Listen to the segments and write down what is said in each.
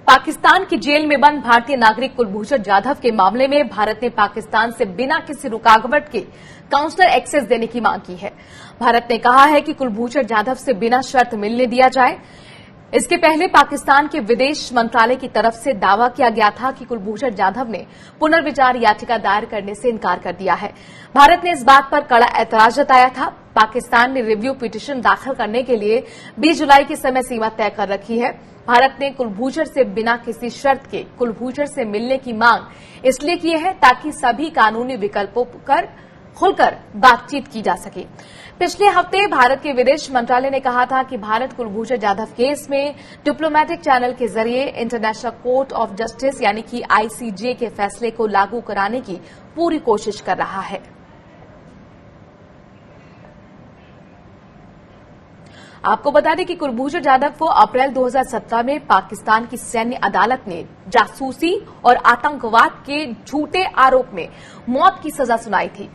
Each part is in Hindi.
पाकिस्तान की जेल में बंद भारतीय नागरिक कुलभूषण जाधव के मामले में भारत ने पाकिस्तान से बिना किसी रुकावट के काउंसलर एक्सेस देने की मांग की है। भारत ने कहा है कि कुलभूषण जाधव से बिना शर्त मिलने दिया जाए। इसके पहले पाकिस्तान के विदेश मंत्रालय की तरफ से दावा किया गया था कि कुलभूषण जाधव ने पुनर्विचार याचिका दायर करने से इनकार कर दिया है। भारत ने इस बात पर कड़ा ऐतराज जताया था। पाकिस्तान ने रिव्यू पिटीशन दाखिल करने के लिए 20 जुलाई की समय सीमा तय कर रखी है। भारत ने कुलभूषण से बिना किसी शर्त के कुलभूषण से मिलने की मांग इसलिए की है ताकि सभी कानूनी विकल्पों पर खुलकर बातचीत की जा सके। पिछले हफ्ते भारत के विदेश मंत्रालय ने कहा था कि भारत कुलभूषण जाधव केस में डिप्लोमेटिक चैनल के जरिए इंटरनेशनल कोर्ट ऑफ जस्टिस यानी कि आईसीजे के फैसले को लागू कराने की पूरी कोशिश कर रहा है। आपको बता दें कि कुलभूषण जाधव को अप्रैल 2017 में पाकिस्तान की सैन्य अदालत ने जासूसी और आतंकवाद के झूठे आरोप में मौत की सजा सुनाई थी।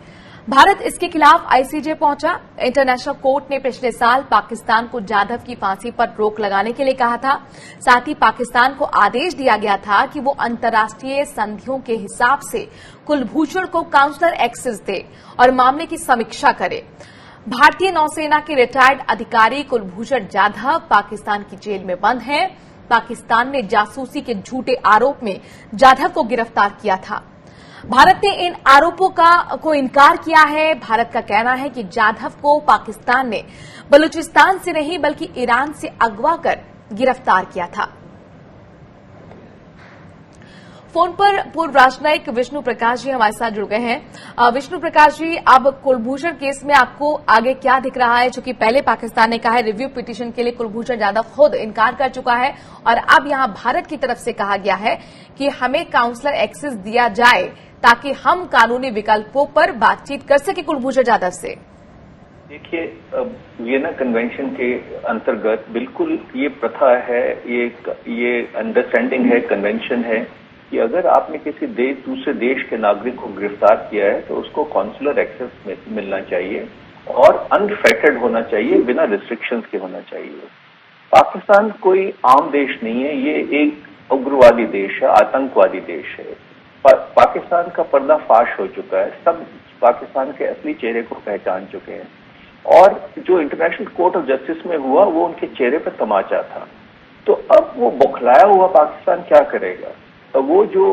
भारत इसके खिलाफ आईसीजे पहुंचा। इंटरनेशनल कोर्ट ने पिछले साल पाकिस्तान को जाधव की फांसी पर रोक लगाने के लिए कहा था। साथ ही पाकिस्तान को आदेश दिया गया था कि वो अंतर्राष्ट्रीय संधियों के हिसाब से कुलभूषण को काउंसलर एक्सेस दे और मामले की समीक्षा करे। भारतीय नौसेना के रिटायर्ड अधिकारी कुलभूषण जाधव पाकिस्तान की जेल में बंद हैं। पाकिस्तान ने जासूसी के झूठे आरोप में जाधव को गिरफ्तार किया था। भारत ने इन आरोपों को इनकार किया है। भारत का कहना है कि जाधव को पाकिस्तान ने बलूचिस्तान से नहीं बल्कि ईरान से अगवा कर गिरफ्तार किया था। फोन पर पूर्व राजनयिक विष्णु प्रकाश जी हमारे साथ जुड़ गए हैं। विष्णु प्रकाश जी, अब कुलभूषण केस में आपको आगे क्या दिख रहा है? चूंकि पहले पाकिस्तान ने कहा है रिव्यू पिटीशन के लिए कुलभूषण जाधव खुद इनकार कर चुका है और अब यहां भारत की तरफ से कहा गया है कि हमें काउंसलर एक्सेस दिया जाए ताकि हम कानूनी विकल्पों पर बातचीत कर सके कुलभूषण जाधव से। देखिए, वियना कन्वेंशन के अंतर्गत बिल्कुल ये प्रथा है, ये अंडरस्टैंडिंग है, कन्वेंशन है कि अगर आपने किसी दूसरे देश के नागरिक को गिरफ्तार किया है तो उसको कॉन्सुलर एक्सेस मिलना चाहिए और अनफेटेड होना चाहिए, बिना रिस्ट्रिक्शंस के होना चाहिए। पाकिस्तान कोई आम देश नहीं है, ये एक उग्रवादी देश है, आतंकवादी देश है। पाकिस्तान का पर्दाफाश हो चुका है, सब पाकिस्तान के असली चेहरे को पहचान चुके हैं और जो इंटरनेशनल कोर्ट ऑफ जस्टिस में हुआ वो उनके चेहरे पर तमाचा था। तो अब वो बौखलाया हुआ पाकिस्तान क्या करेगा? वो जो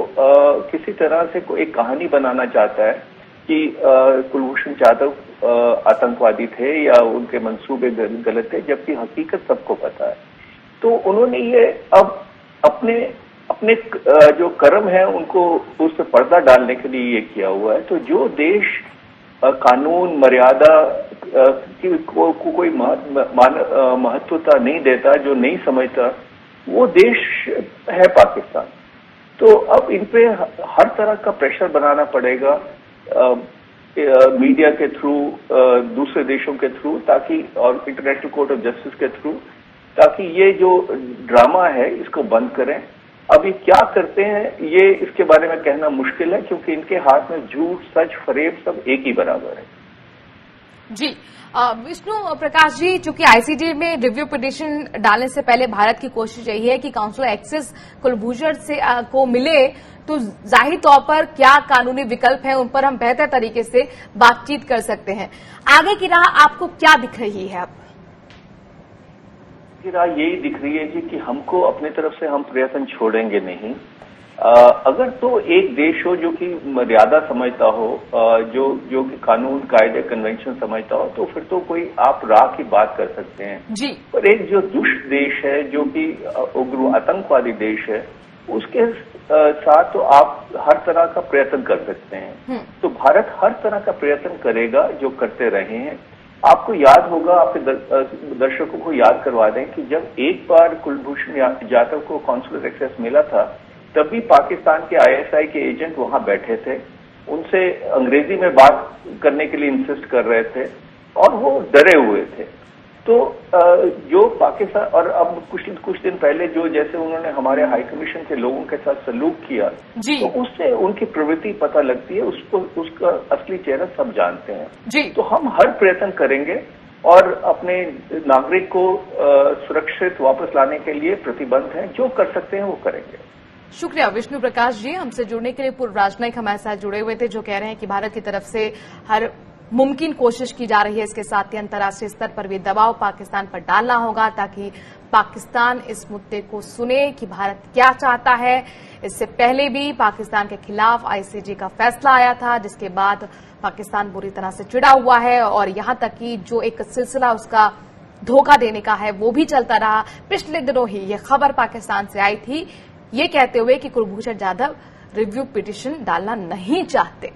किसी तरह से एक कहानी बनाना चाहता है कि कुलभूषण जाधव आतंकवादी थे या उनके मंसूबे गलत थे, जबकि हकीकत सबको पता है। तो उन्होंने ये अब अपने जो कर्म है उनको उस पर पर्दा डालने के लिए ये किया हुआ है। तो जो देश कानून मर्यादा को कोई महत्वता नहीं देता, जो नहीं समझता, वो देश है पाकिस्तान। तो अब इन पे हर तरह का प्रेशर बनाना पड़ेगा मीडिया के थ्रू, दूसरे देशों के थ्रू, ताकि और इंटरनेशनल कोर्ट ऑफ जस्टिस के थ्रू, ताकि ये जो ड्रामा है इसको बंद करें। अब ये क्या करते हैं ये इसके बारे में कहना मुश्किल है क्योंकि इनके हाथ में झूठ, सच, फरेब सब एक ही बराबर है। जी विष्णु प्रकाश जी, चूंकि आईसीजे में रिव्यू पिटीशन डालने से पहले भारत की कोशिश यही है कि काउंसलर एक्सेस कुलभूषण से को मिले तो जाहिर तौर पर क्या कानूनी विकल्प है उन पर हम बेहतर तरीके से बातचीत कर सकते हैं। आगे की राह आपको क्या दिख रही है? अब की राह यही दिख रही है जी कि हमको अपनी तरफ से हम प्रयत्न छोड़ेंगे नहीं। अगर तो एक देश हो जो कि मर्यादा समझता हो, जो कि कानून, कायदे, कन्वेंशन समझता हो, तो फिर तो कोई आप राह की बात कर सकते हैं जी। पर एक जो दुष्ट देश है, जो कि उग्र आतंकवादी देश है, उसके साथ तो आप हर तरह का प्रयत्न कर सकते हैं। तो भारत हर तरह का प्रयत्न करेगा, जो करते रहे हैं। आपको याद होगा, आपके दर्शकों को याद करवा दें कि जब एक बार कुलभूषण जाधव को कॉन्सुलर एक्सेस मिला था, तभी पाकिस्तान के आईएसआई के एजेंट वहां बैठे थे, उनसे अंग्रेजी में बात करने के लिए इंसिस्ट कर रहे थे और वो डरे हुए थे। तो जो पाकिस्तान और अब कुछ दिन पहले जो जैसे उन्होंने हमारे हाई कमीशन के लोगों के साथ सलूक किया, तो उससे उनकी प्रवृत्ति पता लगती है, उसका असली चेहरा सब जानते हैं। जी। तो हम हर प्रयत्न करेंगे और अपने नागरिक को सुरक्षित वापस लाने के लिए प्रतिबद्ध हैं। जो कर सकते हैं वो करेंगे। शुक्रिया विष्णु प्रकाश जी, हमसे जुड़ने के लिए। पूर्व राजनयिक हमारे साथ जुड़े हुए थे, जो कह रहे हैं कि भारत की तरफ से हर मुमकिन कोशिश की जा रही है। इसके साथ ही अंतर्राष्ट्रीय स्तर पर भी दबाव पाकिस्तान पर डालना होगा ताकि पाकिस्तान इस मुद्दे को सुने कि भारत क्या चाहता है। इससे पहले भी पाकिस्तान के खिलाफ आईसीजे का फैसला आया था, जिसके बाद पाकिस्तान बुरी तरह से चिढ़ा हुआ है और यहां तक कि जो एक सिलसिला उसका धोखा देने का है वो भी चलता रहा। पिछले दिनों ही ये खबर पाकिस्तान से आई थी, ये कहते हुए कि कुलभूषण जाधव रिव्यू पिटीशन डालना नहीं चाहते।